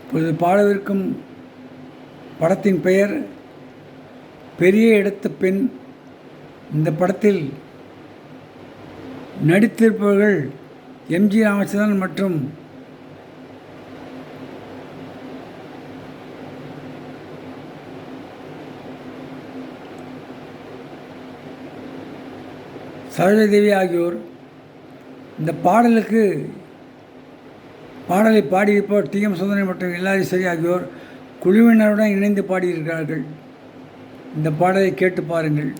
இப்பொழுது பாடவிருக்கும் படத்தின் பெயர் பெரிய இடத்து பெண். இந்த படத்தில் நடித்திருப்பவர்கள் எம்ஜி ராமச்சந்திரன் மற்றும் சரோஜாதேவி ஆகியோர். இந்த பாடலை பாடியிருப்பவர் டி.எம். சுந்தரன் மற்றும் எல்லாரீஸ்வரி ஆகியோர் குழுவினருடன் இணைந்து பாடியிருக்கிறார்கள். இந்த பாடலை கேட்டு பாருங்கள்.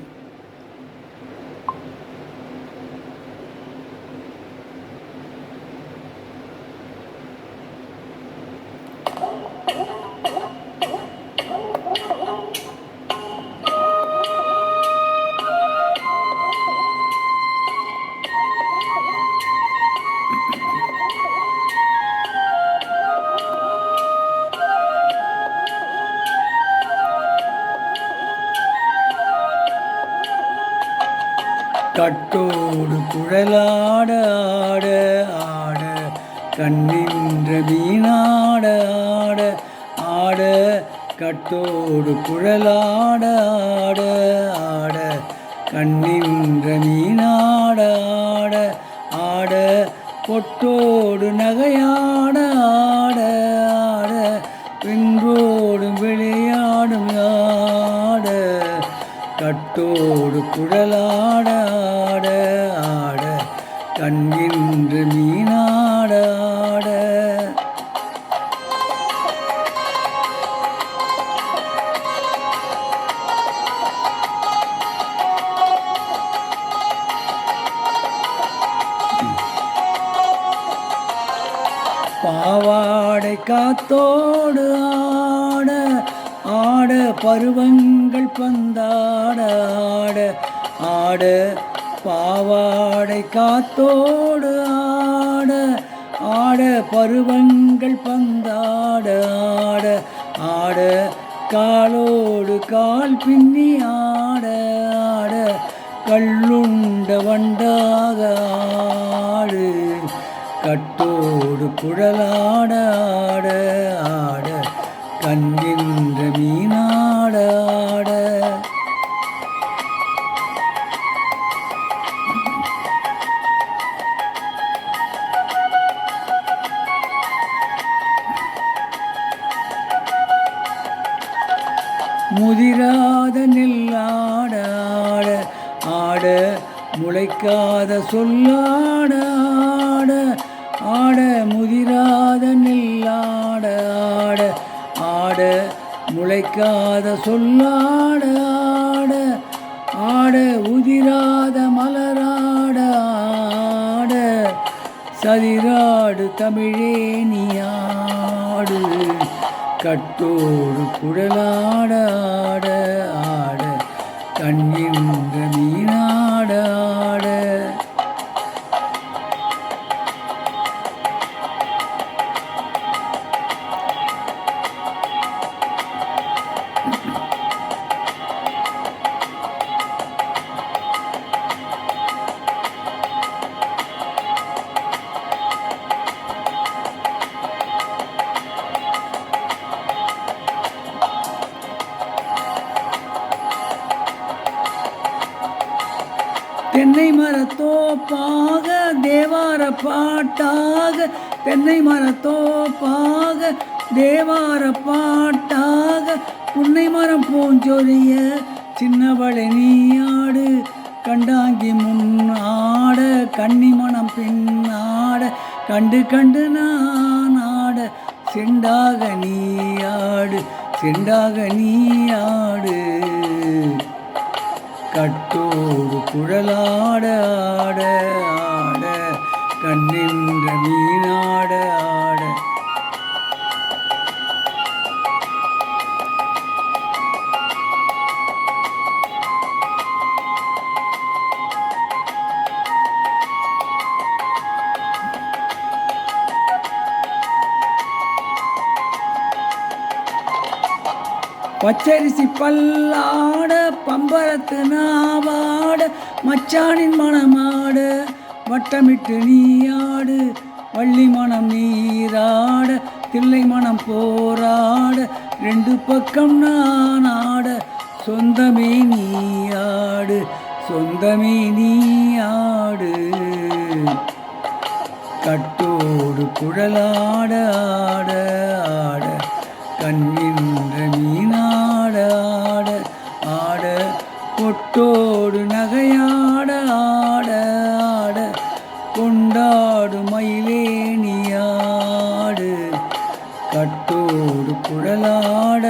கட்டோடு குழலாட ஆட ஆட கண்ணின்ற மீனாட ஆட ஆட கட்டோடு குழலாட ஆட ஆட கண்ணின்ற மீனாட ஆட ஆட பொட்டோடு நகையாட ஆட ஆட வென்றோடும் விளையாடும் ஆட கட்டோடு குழலாட ஆட ஆட கண்கின்ற மீனாட ஆட. பாவாடை காத்தோடு ஆட ஆட பருவங்கள் பந்தாட ஆட ஆட பாவாடை காத்தோடு ஆட ஆட பருவங்கள் பந்தாட ஆட ஆட காலோடு கால் பின்னி ஆட ஆட கள்ளுண்ட வண்டாக ஆடு கட்டோடு குழலாட ஆட ஆட கண்கின்ற மீனாட ஆட. முதிராத நெல்லாட ஆட ஆட முளைக்காத சொல்லாட ஆட ஆட முதிராத நெல்லாட ஆட ஆட முளைக்காத சொல்லாட ஆட ஆட உதிராத மலராட ஆட சதிராடு தமிழே நீயாடு கட்டோடு குழலாட ஆட ஆட கண்கின்ற மீனாட ஆட. தென்னை மரத்தோப்பாக தேவார பாட்டாக தென்னை மரத்தோப்பாக தேவார பாட்டாக புன்னை மரம் பூஞ்சொலிய சின்னவளை நீயாடு கண்டாங்கி முன்னாட கன்னிமணம் பின்னாட கண்டு கண்டு நான் ஆட செண்டாக நீயாடு செண்டாக நீயாடு கட்டோடு குழலாட ஆட ஆட கண்ணின்ற மீனாட ஆட. பச்சரிசி பல்லாட பம்பரத்து நாவாட மச்சானின் மணமாட வட்டமிட்டு நீயாடு வள்ளி மனம் நீராட தில்லை மனம் போராட ரெண்டு பக்கம் நான் ஆட சொந்தமே நீயாடு சொந்தமே நீயாடு கட்டோடு குழலாட ஆட ஆட கண்ணின்ற மீனாட ஆட ஆட பொட்டோடு நகையாட ஆட ஆட கொண்டாடு மயிலேனியாடு கட்டோடு குழலாட